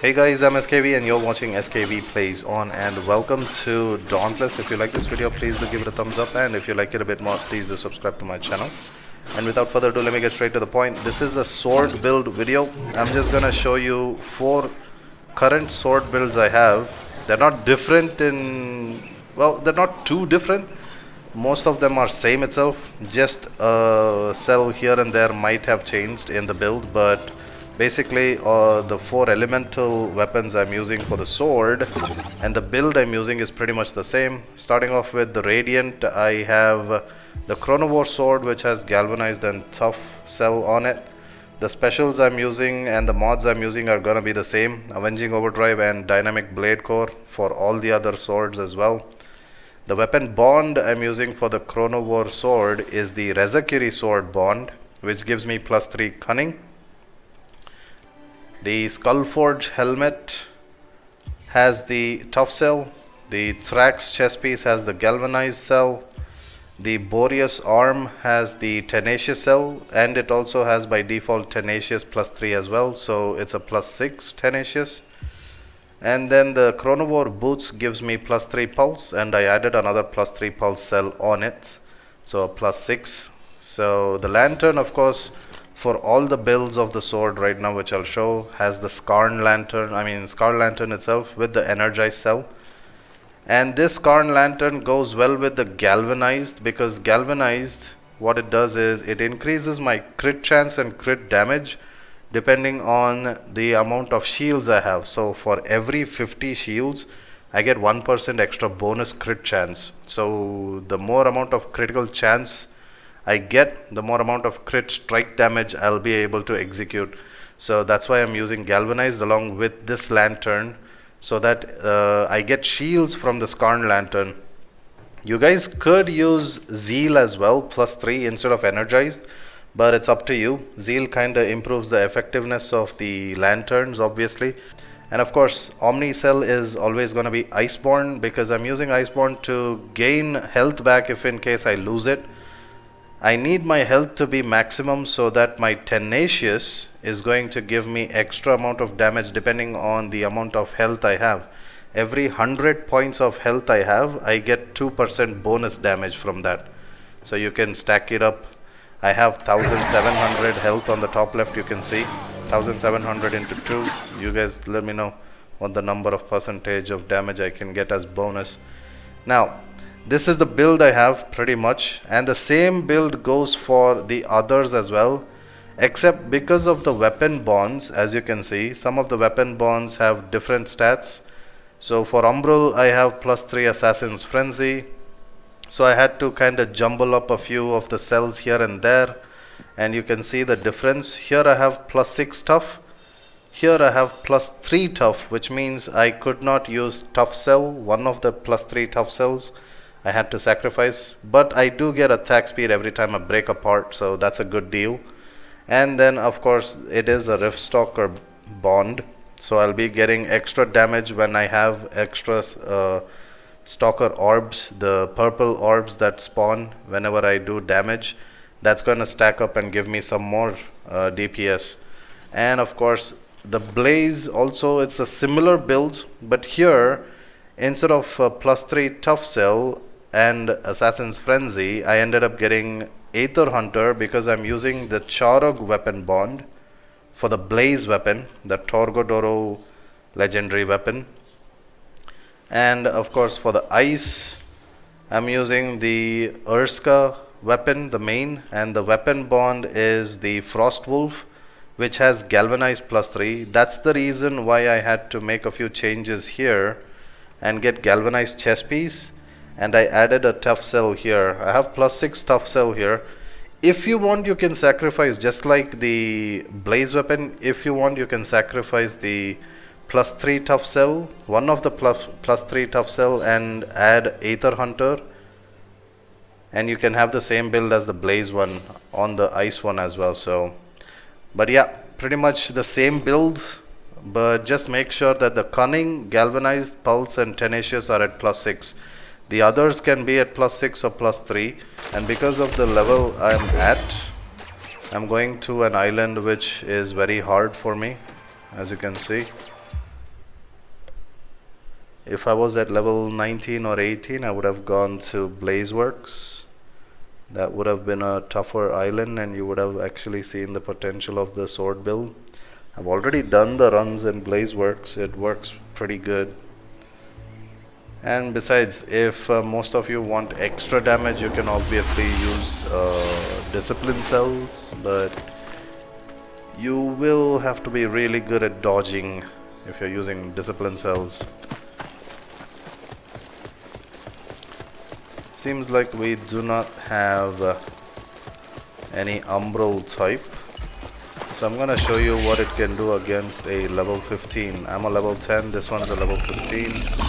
Hey guys, I'm SKV and you're watching SKV Plays On, and welcome to Dauntless. If you like this video, please do give it a thumbs up, and if you like it a bit more, please do subscribe to my channel. And without further ado, let me get straight to the point. This is a sword build video. I'm just gonna show you 4 current sword builds I have. They're not different in, well, they're not too different. Most of them are same itself, just a cell here and there might have changed in the build, but basically the 4 elemental weapons I'm using for the sword and the build I'm using is pretty much the same. Starting off with the Radiant, I have the Chronovore sword, which has galvanized and tough cell on it. The specials I'm using and the mods I'm using are gonna be the same, Avenging Overdrive and Dynamic Blade Core for all the other swords as well. The weapon bond I'm using for the Chronovore sword is the Rezakiri sword bond, which gives me +3 cunning. The Skullforge helmet has the tough cell. The Thrax chest piece has the galvanized cell. The Boreas arm has the tenacious cell, and it also has by default tenacious +3 as well, so it's a +6 tenacious. And then the Chronovore boots gives me +3 pulse, and I added another +3 pulse cell on it, so a +6. So the lantern, of course, for all the builds of the sword right now, which I'll show, has the Skarn lantern itself with the energized cell. And this Skarn lantern goes well with the galvanized, because galvanized, what it does is it increases my crit chance and crit damage depending on the amount of shields I have. So for every 50 shields I get 1% extra bonus crit chance. So the more amount of critical chance I get, the more amount of crit strike damage I'll be able to execute. So that's why I'm using galvanized along with this lantern, so that I get shields from the Skarn lantern. You guys could use Zeal as well, +3 instead of energized, but it's up to you. Zeal kinda improves the effectiveness of the lanterns, obviously. And of course, Omni Cell is always gonna be Iceborne, because I'm using Iceborne to gain health back if in case I lose it. I need my health to be maximum so that my tenacious is going to give me extra amount of damage depending on the amount of health I have. Every 100 points of health I have, I get 2% bonus damage from that. So you can stack it up. I have 1700 health on the top left, you can see 1700 into 2. You guys let me know what the number of percentage of damage I can get as bonus. Now this is the build I have pretty much, and the same build goes for the others as well, except because of the weapon bonds. As you can see, some of the weapon bonds have different stats. So for Umbral I have +3 Assassin's Frenzy, so I had to kind of jumble up a few of the cells here and there, and you can see the difference. Here I have +6 tough, here I have +3 tough, which means I could not use tough cell, one of the +3 tough cells I had to sacrifice, but I do get attack speed every time I break apart, so that's a good deal. And then of course it is a Riftstalker bond, so I'll be getting extra damage when I have extra Stalker orbs, the purple orbs that spawn whenever I do damage. That's going to stack up and give me some more DPS. And of course the Blaze also, it's a similar build, but here instead of +3 tough cell and Assassin's Frenzy, I ended up getting Aether Hunter, because I'm using the Charog weapon bond for the Blaze weapon, the Torgodoro legendary weapon. And of course for the ice, I'm using the Urska weapon, the main, and the weapon bond is the Frost Wolf, which has galvanized +3. That's the reason why I had to make a few changes here and get galvanized chest piece, and I added a tough cell here. I have +6 tough cell here. If you want, you can sacrifice, just like the Blaze weapon, if you want you can sacrifice the +3 tough cell, one of the +3 tough cell, and add Aether Hunter, and you can have the same build as the Blaze one on the ice one as well. So but yeah, pretty much the same build, but just make sure that the cunning, galvanized, pulse and tenacious are at +6. The others can be at +6 or +3, and because of the level I'm at, I'm going to an island which is very hard for me, as you can see. If I was at level 19 or 18, I would have gone to Blazeworks. That would have been a tougher island and you would have actually seen the potential of the sword build. I've already done the runs in Blazeworks. It works pretty good. And besides, if most of you want extra damage, you can obviously use discipline cells, but you will have to be really good at dodging if you're using discipline cells. Seems like we do not have any umbral type, so I'm gonna show you what it can do against a level 15. I'm a level 10, this one's a level 15.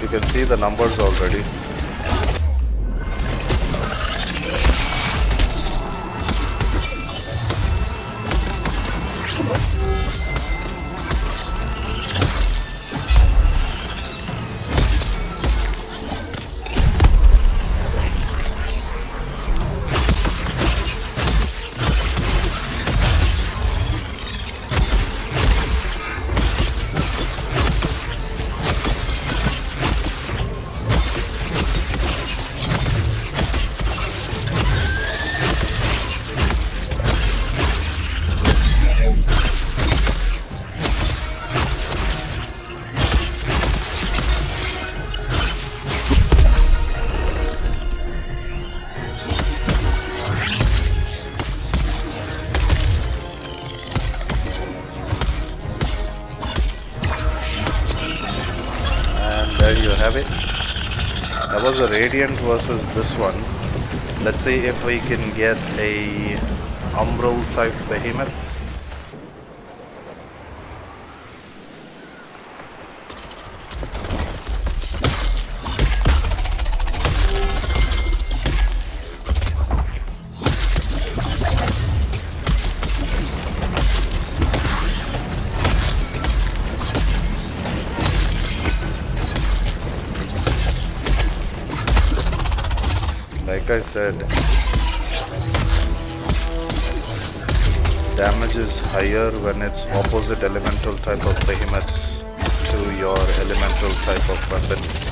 You can see the numbers already. There you have it. That was a Radiant versus this one. Let's see if we can get a Umbral type Behemoth. Like I said, damage is higher when it's opposite elemental type of behemoths to your elemental type of weapon.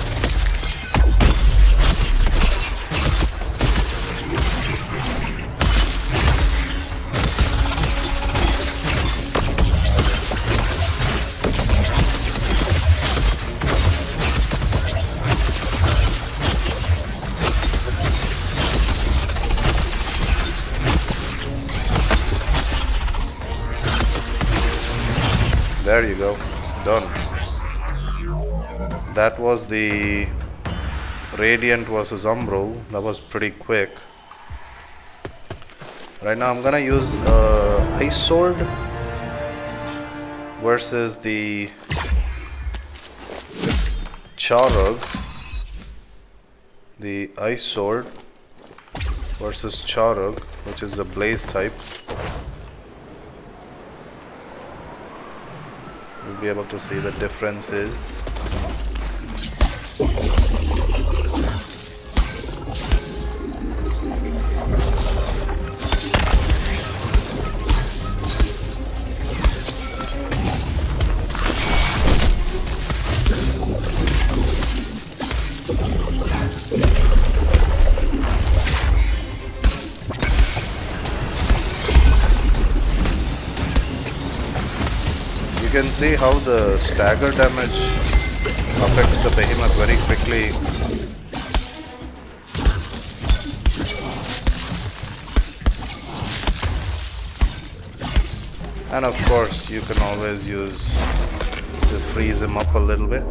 There you go, done. That was the Radiant versus Umbral. That was pretty quick. Right now I'm gonna use Ice Sword versus the Charug. The Ice Sword versus Charug, which is a Blaze type. You'll be able to see the differences. You can see how the stagger damage affects the behemoth very quickly. And of course you can always use to freeze him up a little bit.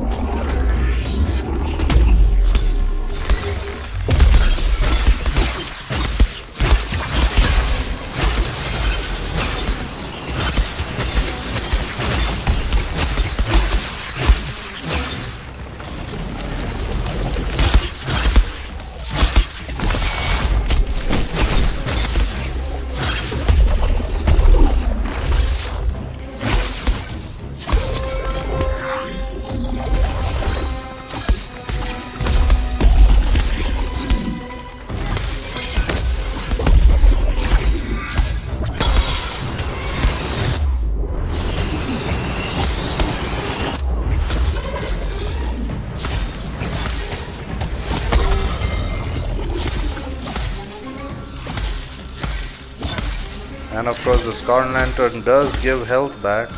And of course the Scorn Lantern does give health back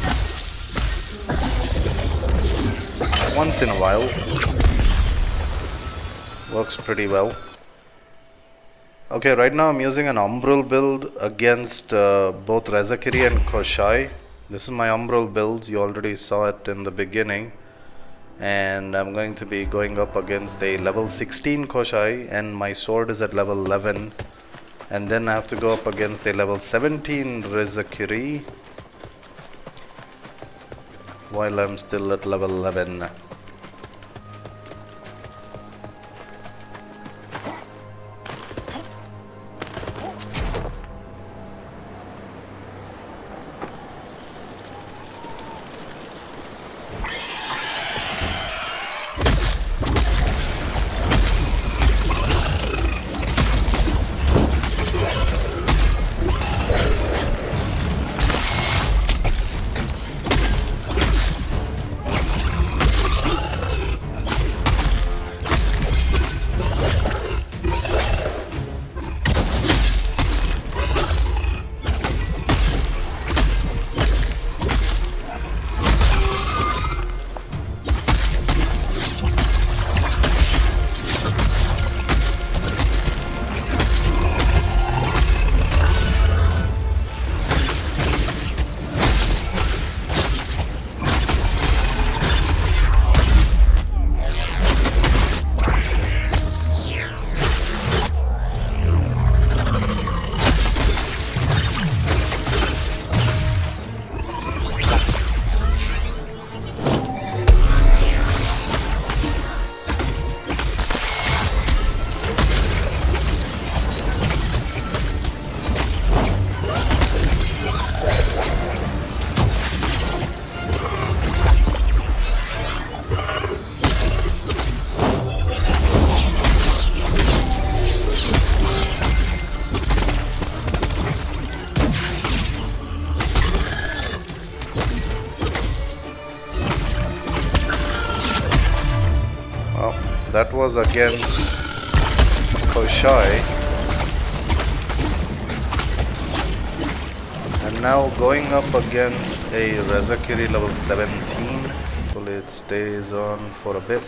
once in a while. Works pretty well. Okay, right now I'm using an Umbral build against both Rezakiri and Koshai. This is my Umbral build, you already saw it in the beginning. And I'm going to be going up against a level 16 Koshai, and my sword is at level 11. And then I have to go up against a level 17 Rezakiri while I'm still at level 11. That was against Koshai. And now going up against a Rezakiri level 17. Hopefully it stays on for a bit.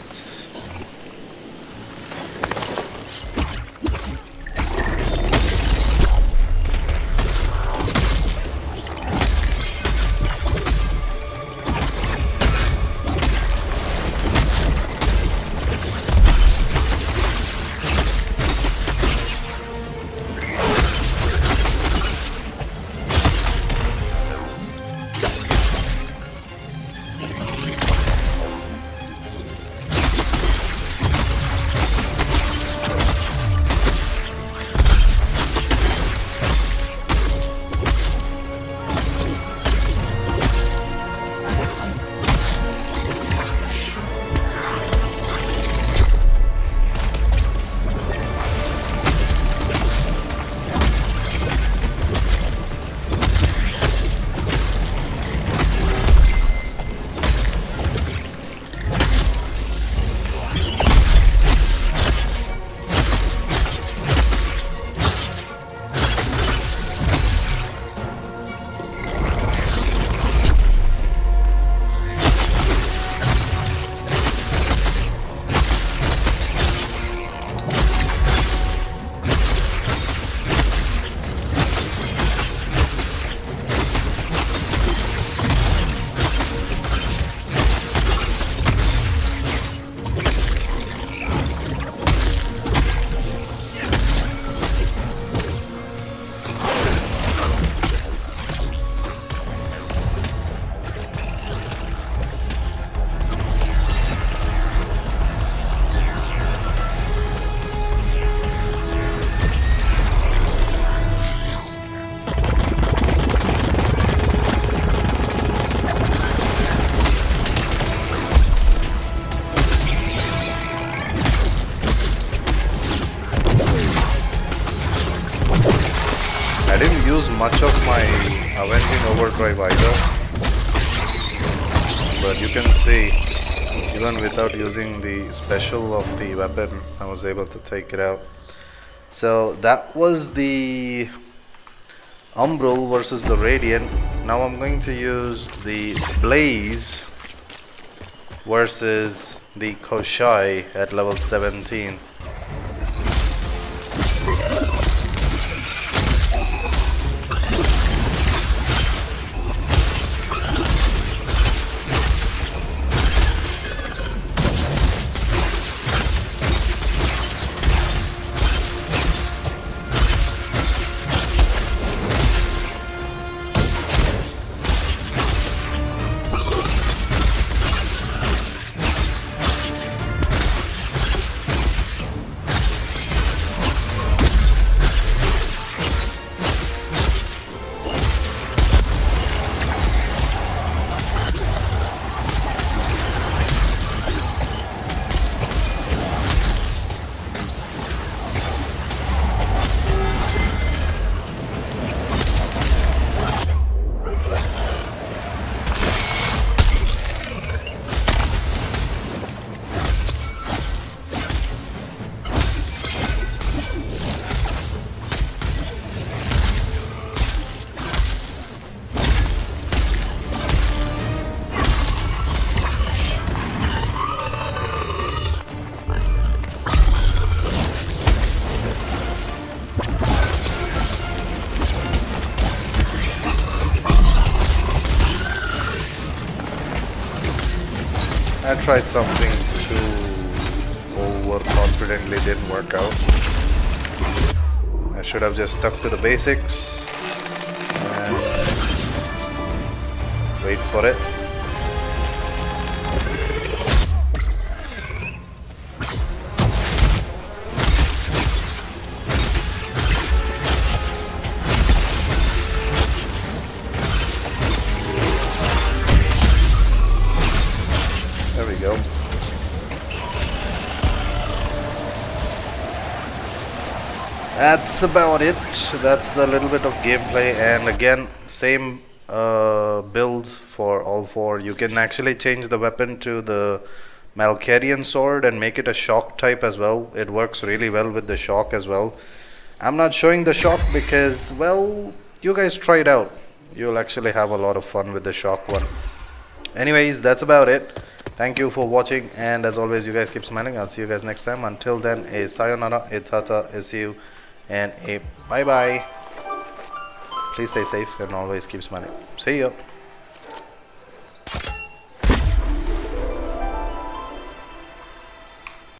Much of my Avenging Overdrive either, but you can see even without using the special of the weapon I was able to take it out. So that was the Umbral versus the Radiant. Now I'm going to use the Blaze versus the Koshai at level 17. I tried something too overconfidently, didn't work out. I should have just stuck to the basics and wait for it. There we go. That's about it. That's a little bit of gameplay, and again, same build for all four. You can actually change the weapon to the Malkarian sword and make it a shock type as well. It works really well with the shock as well. I'm not showing the shock because, well, you guys try it out. You'll actually have a lot of fun with the shock one. Anyways, that's about it. Thank you for watching, and as always, you guys keep smiling. I'll see you guys next time. Until then, a sayonara, a tata, a see you, and a bye bye. Please stay safe and always keep smiling. See ya.